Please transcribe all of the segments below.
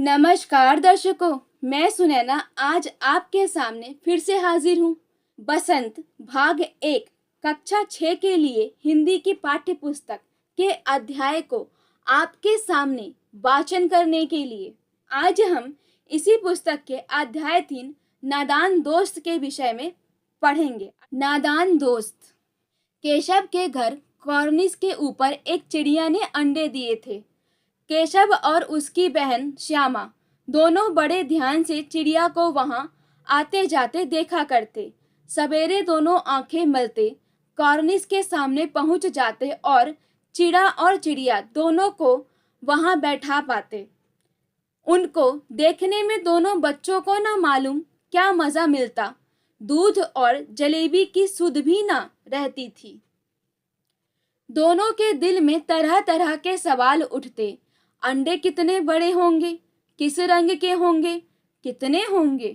नमस्कार दर्शकों, मैं सुनैना आज आपके सामने फिर से हाजिर हूँ। बसंत भाग 1 कक्षा 6 के लिए हिंदी की पाठ्य पुस्तक के अध्याय को आपके सामने वाचन करने के लिए आज हम इसी पुस्तक के अध्याय 3 नादान दोस्त के विषय में पढ़ेंगे। नादान दोस्त। केशव के घर कॉर्निस के ऊपर एक चिड़िया ने अंडे दिए थे। केशव और उसकी बहन श्यामा दोनों बड़े ध्यान से चिड़िया को वहां आते जाते देखा करते। सवेरे दोनों आंखें मलते कॉर्निस के सामने पहुंच जाते और चिड़ा और चिड़िया दोनों को वहां बैठा पाते। उनको देखने में दोनों बच्चों को ना मालूम क्या मजा मिलता। दूध और जलेबी की सुध भी ना रहती थी। दोनों के दिल में तरह तरह के सवाल उठते। अंडे कितने बड़े होंगे, किस रंग के होंगे, कितने होंगे,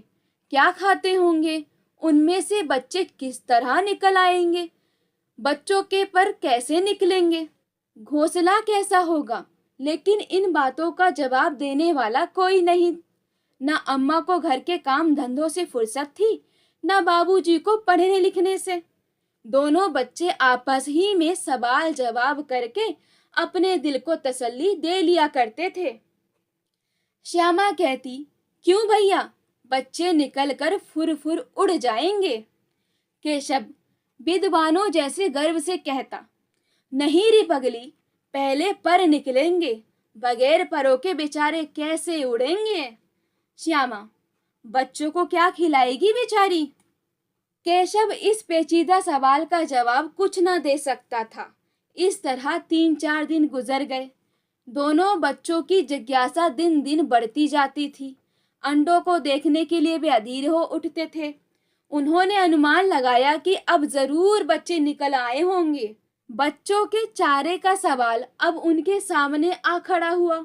क्या खाते होंगे, उनमें से बच्चे किस तरह निकल आएंगे, बच्चों के पर कैसे निकलेंगे, घोंसला कैसा होगा। लेकिन इन बातों का जवाब देने वाला कोई नहीं। ना अम्मा को घर के काम धंधों से फुर्सत थी, ना बाबूजी को पढ़ने लिखने से। दोनों बच्चे आपस ही में सवाल जवाब करके अपने दिल को तसल्ली दे लिया करते थे। श्यामा कहती, क्यों भैया, बच्चे निकलकर फुर फुर उड़ जाएंगे। केशव विद्वानों जैसे गर्व से कहता, नहीं री पगली, पहले पर निकलेंगे, बगैर परों के बेचारे कैसे उड़ेंगे। श्यामा, बच्चों को क्या खिलाएगी बेचारी। केशव इस पेचीदा सवाल का जवाब कुछ न दे सकता था। इस तरह 3-4 दिन गुजर गए। दोनों बच्चों की जिज्ञासा दिन दिन बढ़ती जाती थी। अंडों को देखने के लिए वे अधीर हो उठते थे। उन्होंने अनुमान लगाया कि अब जरूर बच्चे निकल आए होंगे। बच्चों के चारे का सवाल अब उनके सामने आ खड़ा हुआ।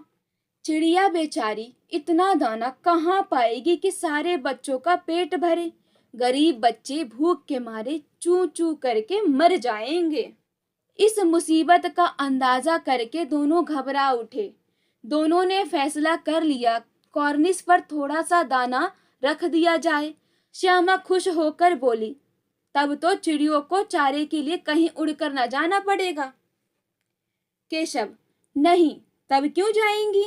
चिड़िया बेचारी इतना दाना कहाँ पाएगी कि सारे बच्चों का पेट भरे। गरीब बच्चे भूख के मारे चू चू करके मर जाएंगे। इस मुसीबत का अंदाजा करके दोनों घबरा उठे। दोनों ने फैसला कर लिया, कॉर्निस पर थोड़ा सा दाना रख दिया जाए। श्यामा खुश होकर बोली, तब तो चिड़ियों को चारे के लिए कहीं उड़कर न जाना पड़ेगा। केशव, नहीं, तब क्यों जाएंगी।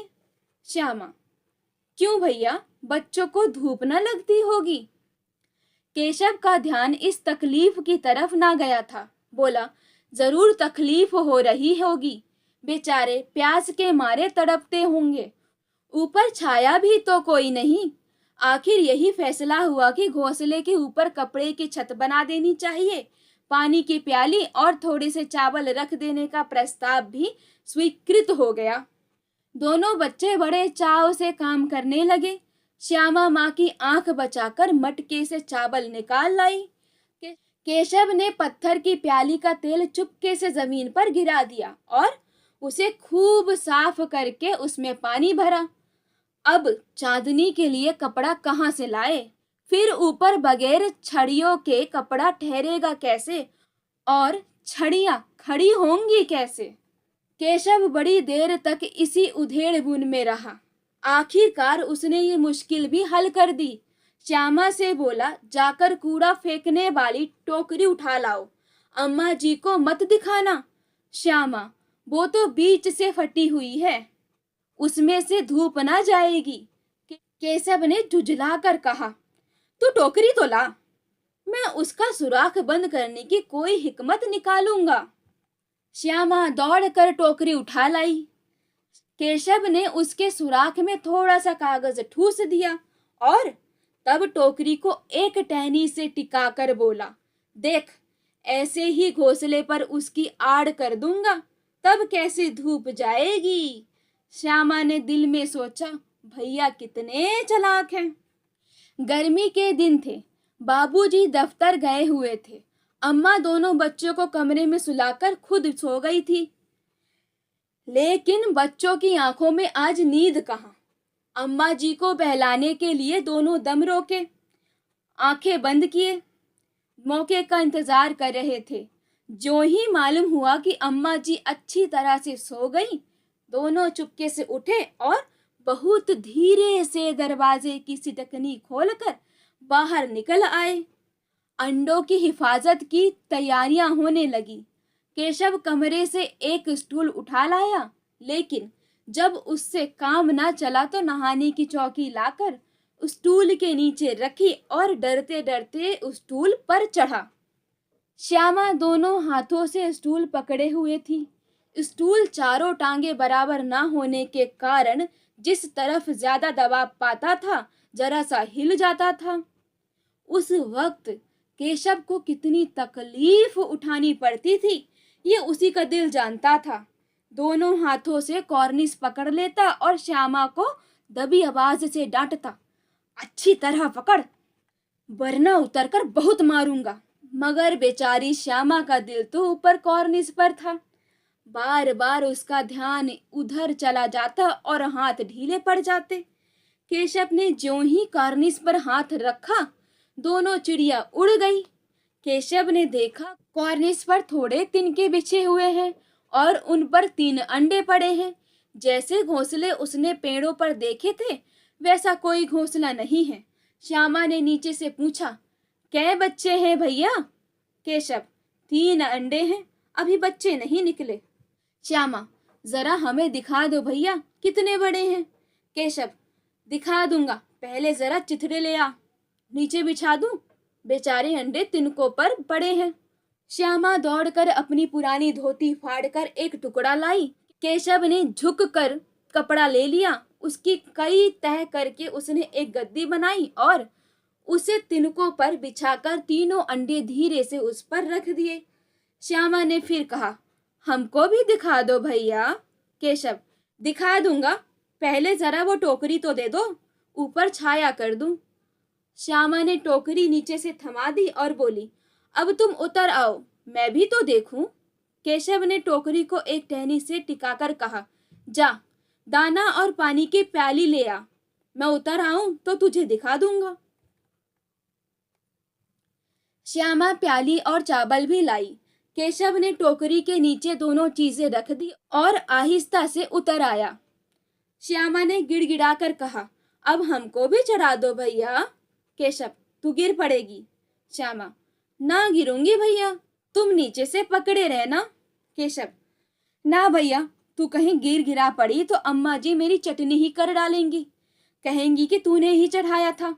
श्यामा, क्यों भैया, बच्चों को धूप न लगती होगी। केशव का ध्यान इस तकलीफ की तरफ ना गया था। बोला, जरूर तकलीफ हो रही होगी, बेचारे प्यास के मारे तड़पते होंगे। ऊपर छाया भी तो कोई नहीं। आखिर यही फैसला हुआ कि घोंसले के ऊपर कपड़े की छत बना देनी चाहिए। पानी की प्याली और थोड़े से चावल रख देने का प्रस्ताव भी स्वीकृत हो गया। दोनों बच्चे बड़े चाव से काम करने लगे। श्यामा माँ की आंख बचाकर मटके से चावल निकाल लाई। केशव ने पत्थर की प्याली का तेल चुपके से जमीन पर गिरा दिया और उसे खूब साफ करके उसमें पानी भरा। अब चांदनी के लिए कपड़ा कहाँ से लाए। फिर ऊपर बगैर छड़ियों के कपड़ा ठहरेगा कैसे और छड़ियां खड़ी होंगी कैसे। केशव बड़ी देर तक इसी उधेड़-बुन में रहा। आखिरकार उसने ये मुश्किल भी हल कर दी। श्यामा से बोला, जाकर कूड़ा फेंकने वाली टोकरी उठा लाओ, अम्मा जी को मत दिखाना। श्यामा, वो तो बीच से फटी हुई है, उसमें से धूप ना जाएगी। केशव ने झुंझला कर कहा, तू टोकरी तो ला, मैं उसका सुराख बंद करने की कोई हिकमत निकालूंगा। श्यामा दौड़कर टोकरी उठा लाई। केशव ने उसके सुराख में थोड़ा सा कागज ठूस दिया और तब टोकरी को एक टहनी से टिकाकर बोला, देख, ऐसे ही घोंसले पर उसकी आड़ कर दूंगा, तब कैसे धूप जाएगी। श्यामा ने दिल में सोचा, भैया कितने चालाक हैं। गर्मी के दिन थे। बाबूजी दफ्तर गए हुए थे। अम्मा दोनों बच्चों को कमरे में सुलाकर खुद सो गई थी। लेकिन बच्चों की आंखों में आज नींद कहाँ। अम्मा जी को बहलाने के लिए दोनों दम रोके, आंखें बंद किए, मौके का इंतजार कर रहे थे। जो ही मालूम हुआ कि अम्मा जी अच्छी तरह से सो गई, दोनों चुपके से उठे और बहुत धीरे से दरवाजे की सिटकनी खोलकर बाहर निकल आए। अंडों की हिफाजत की तैयारियां होने लगी। केशव कमरे से एक स्टूल उठा लाया, लेकिन जब उससे काम ना चला तो नहाने की चौकी लाकर स्टूल के नीचे रखी और डरते डरते उस स्टूल पर चढ़ा। श्यामा दोनों हाथों से स्टूल पकड़े हुए थी। स्टूल चारों टांगे बराबर ना होने के कारण जिस तरफ ज्यादा दबाव पाता था, जरा सा हिल जाता था। उस वक्त केशव को कितनी तकलीफ उठानी पड़ती थी, ये उसी का दिल जानता था। दोनों हाथों से कॉर्निस पकड़ लेता और श्यामा को दबी आवाज से डांटता, अच्छी तरह पकड़, वरना उतरकर बहुत मारूंगा। मगर बेचारी श्यामा का दिल तो ऊपर कॉर्निस पर था। बार बार उसका ध्यान उधर चला जाता और हाथ ढीले पड़ जाते। केशव ने ज्यों ही कॉर्निस पर हाथ रखा, दोनों चिड़िया उड़ गई। केशव ने देखा कॉर्निस पर थोड़े तिनके बिछे हुए हैं और उन पर 3 अंडे पड़े हैं। जैसे घोंसले उसने पेड़ों पर देखे थे, वैसा कोई घोंसला नहीं है। श्यामा ने नीचे से पूछा, कै बच्चे हैं भैया? केशव, 3 अंडे हैं, अभी बच्चे नहीं निकले। श्यामा, जरा हमें दिखा दो भैया, कितने बड़े हैं? केशव, दिखा दूंगा, पहले जरा चिथड़े ले आ, नीचे बिछा दूं, बेचारे अंडे तिनकों पर पड़े हैं। श्यामा दौड़कर अपनी पुरानी धोती फाड़कर एक टुकड़ा लाई। केशव ने झुककर कपड़ा ले लिया, उसकी कई तह करके उसने एक गद्दी बनाई और उसे तिनकों पर बिछाकर तीनों अंडे धीरे से उस पर रख दिए। श्यामा ने फिर कहा, हमको भी दिखा दो भैया। केशव, दिखा दूंगा, पहले जरा वो टोकरी तो दे दो, ऊपर छाया कर दूं। श्यामा ने टोकरी नीचे से थमा दी और बोली, अब तुम उतर आओ, मैं भी तो देखूं। केशव ने टोकरी को एक टहनी से टिकाकर कहा, जा दाना और पानी की प्याली ले आ, मैं उतर आऊं तो तुझे दिखा दूंगा। श्यामा प्याली और चावल भी लाई। केशव ने टोकरी के नीचे दोनों चीजें रख दी और आहिस्ता से उतर आया। श्यामा ने गिड़गिड़ाकर कहा, अब हमको भी चढ़ा दो भैया। केशव, तू गिर पड़ेगी। श्यामा, ना गिरूंगी भैया, तुम नीचे से पकड़े रहना। केशव, ना भैया, तू कहीं गिरा पड़ी तो अम्मा जी मेरी चटनी ही कर डालेंगी, कहेंगी कि तूने ही चढ़ाया था।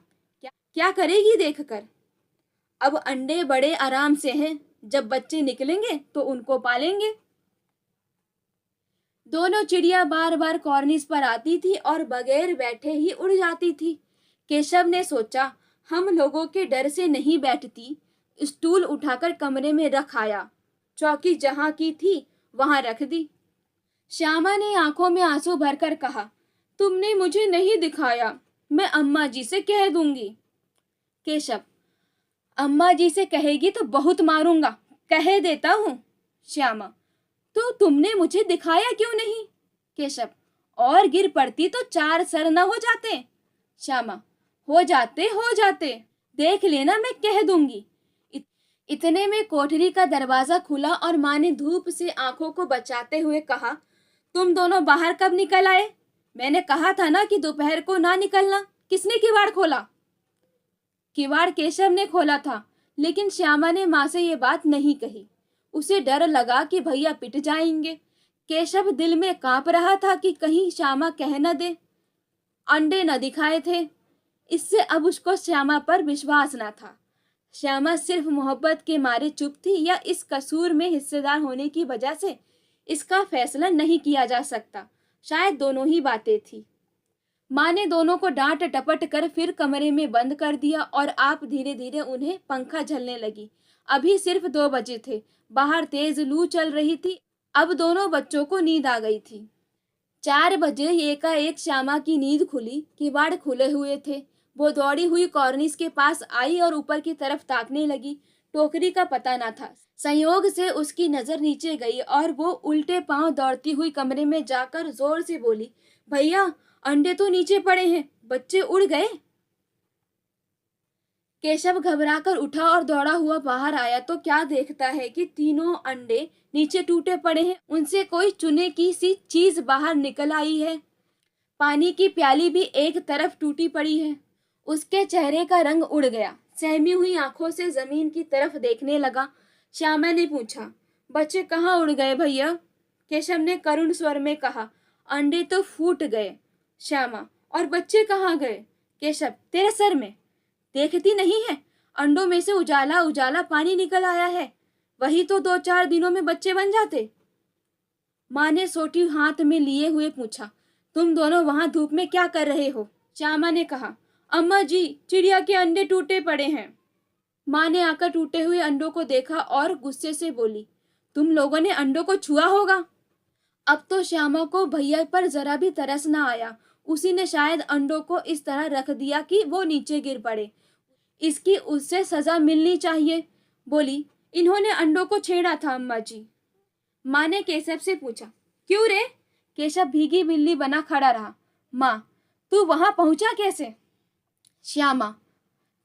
क्या करेगी देखकर। अब अंडे बड़े आराम से हैं, जब बच्चे निकलेंगे तो उनको पालेंगे। दोनों चिड़िया बार बार कॉर्निस पर आती थी और बगैर बैठे ही उड़ जाती थी। केशव ने सोचा, हम लोगों के डर से नहीं बैठती, स्टूल उठाकर कमरे में रख आया, चौकी जहां की थी वहां रख दी। श्यामा ने आंखों में आंसू भरकर कहा, तुमने मुझे नहीं दिखाया, मैं अम्मा जी से कह दूंगी। केशव, अम्मा जी से कहेगी तो बहुत मारूंगा, कह देता हूँ। श्यामा, तो तुमने मुझे दिखाया क्यों नहीं? केशव, और गिर पड़ती तो 4 सर न हो जाते। श्यामा, हो जाते, देख लेना, मैं कह दूंगी। इतने में कोठरी का दरवाजा खुला और माँ ने धूप से आंखों को बचाते हुए कहा, तुम दोनों बाहर कब निकल आए? मैंने कहा था ना कि दोपहर को ना निकलना। किसने किवाड़ खोला? किवाड़ केशव ने खोला था, लेकिन श्यामा ने माँ से ये बात नहीं कही। उसे डर लगा कि भैया पिट जाएंगे। केशव दिल में कांप रहा था कि कहीं श्यामा कह न दे। अंडे न दिखाए थे, इससे अब उसको श्यामा पर विश्वास न था। श्यामा सिर्फ मोहब्बत के मारे चुप थी या इस कसूर में हिस्सेदार होने की वजह से, इसका फैसला नहीं किया जा सकता। शायद दोनों ही बातें थी। माँ ने दोनों को डांट टपट कर फिर कमरे में बंद कर दिया और आप धीरे धीरे उन्हें पंखा झलने लगी। अभी सिर्फ 2 बजे थे, बाहर तेज लू चल रही थी। अब दोनों बच्चों को नींद आ गई थी। 4 बजे एकाएक श्यामा की नींद खुली। किवाड़ खुले हुए थे। वो दौड़ी हुई कॉर्निस के पास आई और ऊपर की तरफ ताकने लगी। टोकरी का पता न था। संयोग से उसकी नजर नीचे गई और वो उल्टे पांव दौड़ती हुई कमरे में जाकर जोर से बोली, भैया, अंडे तो नीचे पड़े हैं, बच्चे उड़ गए। केशव घबराकर उठा और दौड़ा हुआ बाहर आया तो क्या देखता है कि तीनों अंडे नीचे टूटे पड़े हैं। उनसे कोई चुने की सी चीज बाहर निकल आई है। पानी की प्याली भी एक तरफ टूटी पड़ी है। उसके चेहरे का रंग उड़ गया। सहमी हुई आंखों से जमीन की तरफ देखने लगा। श्यामा ने पूछा, बच्चे कहाँ उड़ गए भैया? केशव ने करुण स्वर में कहा, अंडे तो फूट गए। श्यामा, और बच्चे कहाँ गए? केशव, तेरे सर में देखती नहीं है? अंडों में से उजाला उजाला पानी निकल आया है। वही तो 2-4 दिनों में बच्चे बन जाते। माँ ने सोटी हाथ में लिए हुए पूछा, तुम दोनों वहां धूप में क्या कर रहे हो? श्यामा ने कहा, अम्मा जी, चिड़िया के अंडे टूटे पड़े हैं। माँ ने आकर टूटे हुए अंडों को देखा और गुस्से से बोली, तुम लोगों ने अंडों को छुआ होगा। अब तो श्यामा को भैया पर जरा भी तरस न आया। उसी ने शायद अंडों को इस तरह रख दिया कि वो नीचे गिर पड़े। इसकी उससे सजा मिलनी चाहिए। बोली, इन्होंने अंडों को छेड़ा था अम्मा जी। माँ ने केशव से पूछा, क्यों रे? केशव भीगी बिल्ली बना खड़ा रहा। माँ, तू वहां पहुंचा कैसे? श्यामा,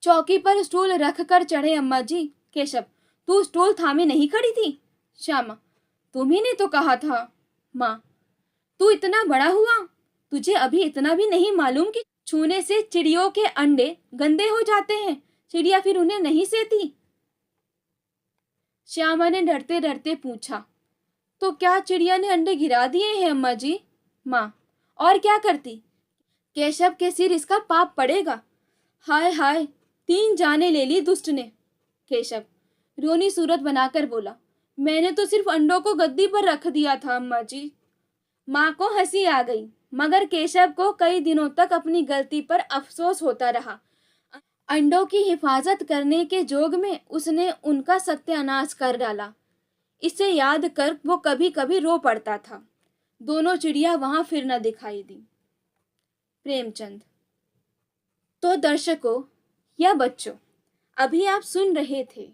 चौकी पर स्टूल रख कर चढ़े अम्मा जी। केशव, तू स्टूल थामे नहीं खड़ी थी? श्यामा, तुम्ही ने तो कहा था। माँ, तू इतना बड़ा हुआ, तुझे अभी इतना भी नहीं मालूम कि छूने से चिड़ियों के अंडे गंदे हो जाते हैं? चिड़िया फिर उन्हें नहीं सेती। श्यामा ने डरते डरते पूछा, तो क्या चिड़िया ने अंडे गिरा दिए हैं अम्मा जी? माँ, और क्या करती? केशव के सिर इसका पाप पड़ेगा। हाय हाय, 3 जाने ले ली दुष्ट ने। केशव रोनी सूरत बनाकर बोला, मैंने तो सिर्फ अंडों को गद्दी पर रख दिया था अम्मा जी। माँ को हंसी आ गई, मगर केशव को कई दिनों तक अपनी गलती पर अफसोस होता रहा। अंडों की हिफाजत करने के जोग में उसने उनका सत्यानाश कर डाला। इसे याद कर वो कभी कभी रो पड़ता था। दोनों चिड़िया वहां फिर न दिखाई दी। प्रेमचंद। तो दर्शकों या बच्चों, अभी आप सुन रहे थे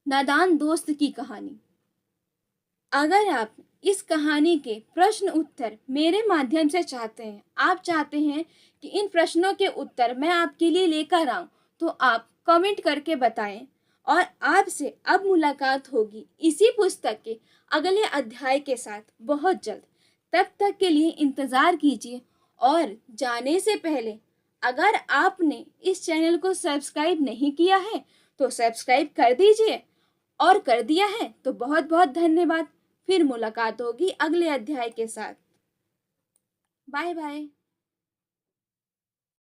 नादान दोस्त की कहानी। अगर आप इस कहानी के प्रश्न उत्तर मेरे माध्यम से चाहते हैं, आप चाहते हैं कि इन प्रश्नों के उत्तर मैं आपके लिए लेकर आऊं, तो आप कमेंट करके बताएं और आपसे अब मुलाकात होगी इसी पुस्तक के अगले अध्याय के साथ बहुत जल्द। तब तक के लिए इंतज़ार कीजिए और जाने से पहले अगर आपने इस चैनल को सब्सक्राइब नहीं किया है तो सब्सक्राइब कर दीजिए, और कर दिया है तो बहुत बहुत धन्यवाद। फिर मुलाकात होगी अगले अध्याय के साथ। Bye bye.